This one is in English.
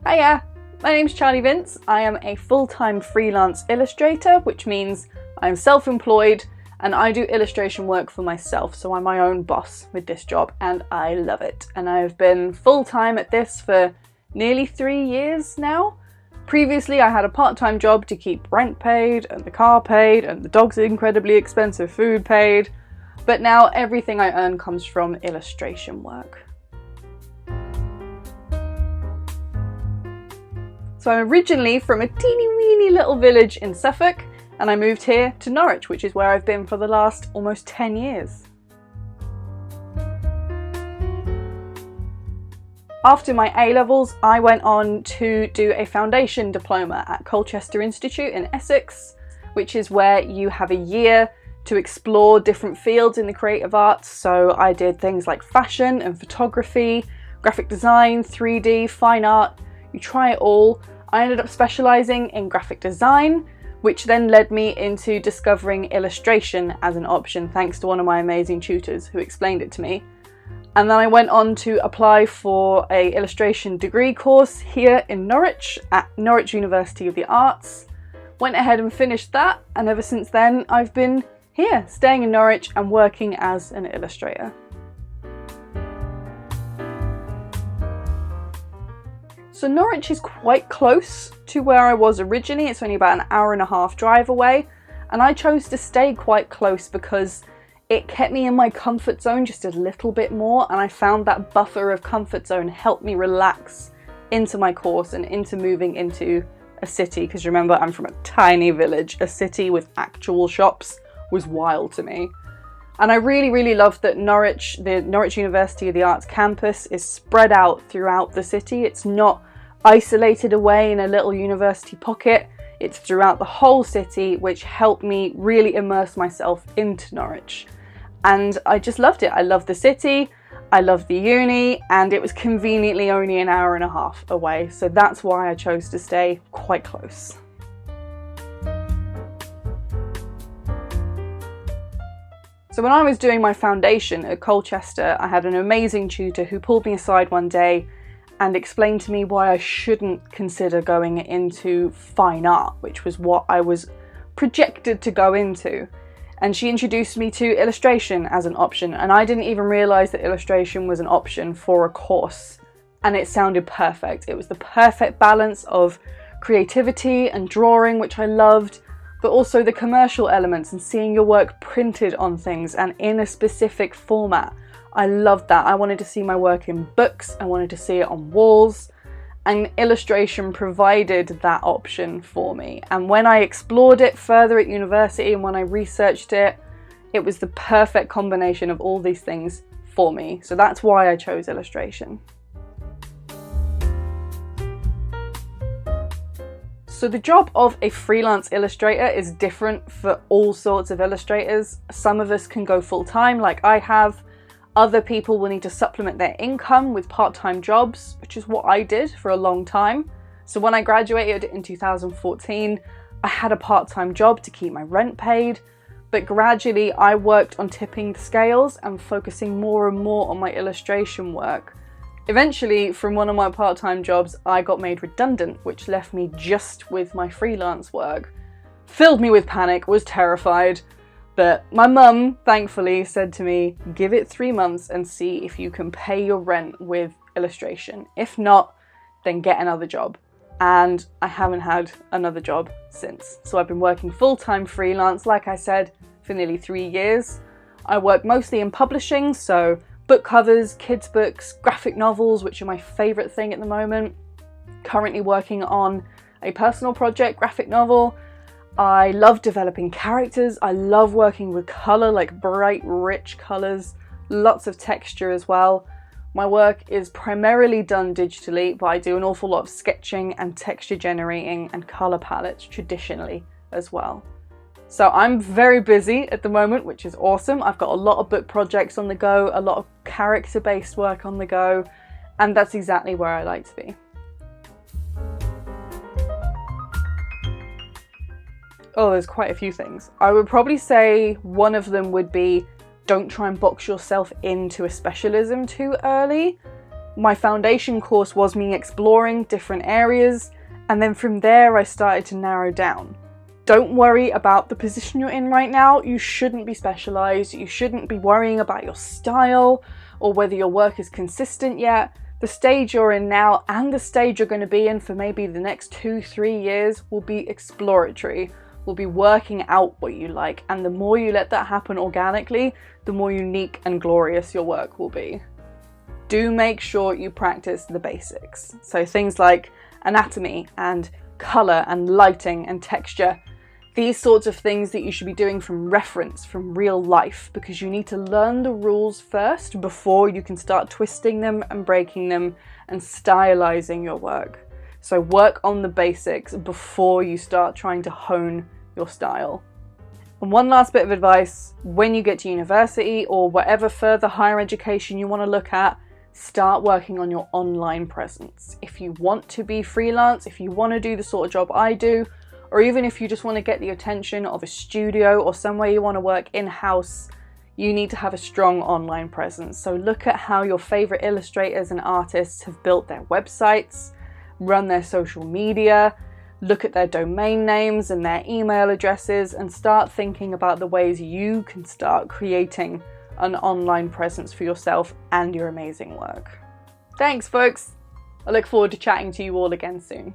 Hiya, my name's Charli Vince. I am a full-time freelance illustrator, which means I'm self-employed and I do illustration work for myself, so I'm my own boss with this job and I love it. And I've been full-time at this for nearly 3 years now. Previously I had a part-time job to keep rent paid and the car paid and the dog's incredibly expensive food paid, but now everything I earn comes from illustration work. So I'm originally from a teeny weeny little village in Suffolk, and I moved here to Norwich, which is where I've been for the last almost 10 years. After my A-levels, I went on to do a foundation diploma at Colchester Institute in Essex, which is where you have a year to explore different fields in the creative arts. So I did things like fashion and photography, graphic design, 3D, fine art, you try it all. I ended up specialising in graphic design, which then led me into discovering illustration as an option, thanks to one of my amazing tutors who explained it to me. And then I went on to apply for an illustration degree course here in Norwich at Norwich University of the Arts. Went ahead and finished that, and ever since then I've been here, staying in Norwich and working as an illustrator. So Norwich is quite close to where I was originally. It's only about an hour-and-a-half drive away, and I chose to stay quite close because it kept me in my comfort zone just a little bit more, and I found that buffer of comfort zone helped me relax into my course and into moving into a city, because remember, I'm from a tiny village. A city with actual shops was wild to me. And I really loved that Norwich, the Norwich University of the Arts campus, is spread out throughout the city. It's not isolated away in a little university pocket. It's throughout the whole city, which helped me really immerse myself into Norwich. And I just loved it. I loved the city, I loved the uni, and it was conveniently only an hour-and-a-half away. So that's why I chose to stay quite close. So when I was doing my foundation at Colchester, I had an amazing tutor who pulled me aside one day and explained to me why I shouldn't consider going into fine art, which was what I was projected to go into. And she introduced me to illustration as an option, and I didn't even realise that illustration was an option for a course. And it sounded perfect. It was the perfect balance of creativity and drawing, which I loved, but also the commercial elements and seeing your work printed on things and in a specific format. I loved that. I wanted to see my work in books, I wanted to see it on walls, and illustration provided that option for me. And when I explored it further at university and when I researched it, it was the perfect combination of all these things for me. So that's why I chose illustration. So the job of a freelance illustrator is different for all sorts of illustrators. Some of us can go full-time like I have. Other people will need to supplement their income with part-time jobs, which is what I did for a long time. So when I graduated in 2014, I had a part-time job to keep my rent paid, but gradually I worked on tipping the scales and focusing more and more on my illustration work. Eventually, from one of my part-time jobs, I got made redundant, which left me just with my freelance work. Filled me with panic, was terrified, but my mum, thankfully, said to me, give it 3 months and see if you can pay your rent with illustration. If not, then get another job. And I haven't had another job since. So I've been working full-time freelance, like I said, for nearly 3 years. I work mostly in publishing, so book covers, kids' books, graphic novels, which are my favourite thing at the moment. Currently working on a personal project, graphic novel. I love developing characters. I love working with colour, like bright, rich colours, lots of texture as well. My work is primarily done digitally, but I do an awful lot of sketching and texture generating and colour palettes traditionally as well. So I'm very busy at the moment, which is awesome. I've got a lot of book projects on the go, a lot of character-based work on the go, and that's exactly where I like to be. Oh, there's quite a few things. I would probably say one of them would be don't try and box yourself into a specialism too early. My foundation course was me exploring different areas, and then from there I started to narrow down. Don't worry about the position you're in right now. You shouldn't be specialised. You shouldn't be worrying about your style or whether your work is consistent yet. The stage you're in now and the stage you're going to be in for maybe the next 2-3 years will be exploratory, will be working out what you like, and the more you let that happen organically, the more unique and glorious your work will be. Do make sure you practice the basics. So things like anatomy and colour and lighting and texture. These sorts of things that you should be doing from reference, from real life, because you need to learn the rules first before you can start twisting them and breaking them and stylizing your work. So work on the basics before you start trying to hone your style. And one last bit of advice, when you get to university or whatever further higher education you want to look at, start working on your online presence. If you want to be freelance, if you want to do the sort of job I do, or even if you just want to get the attention of a studio or somewhere you want to work in-house, you need to have a strong online presence. So look at how your favorite illustrators and artists have built their websites, run their social media, look at their domain names and their email addresses, and start thinking about the ways you can start creating an online presence for yourself and your amazing work. Thanks, folks. I look forward to chatting to you all again soon.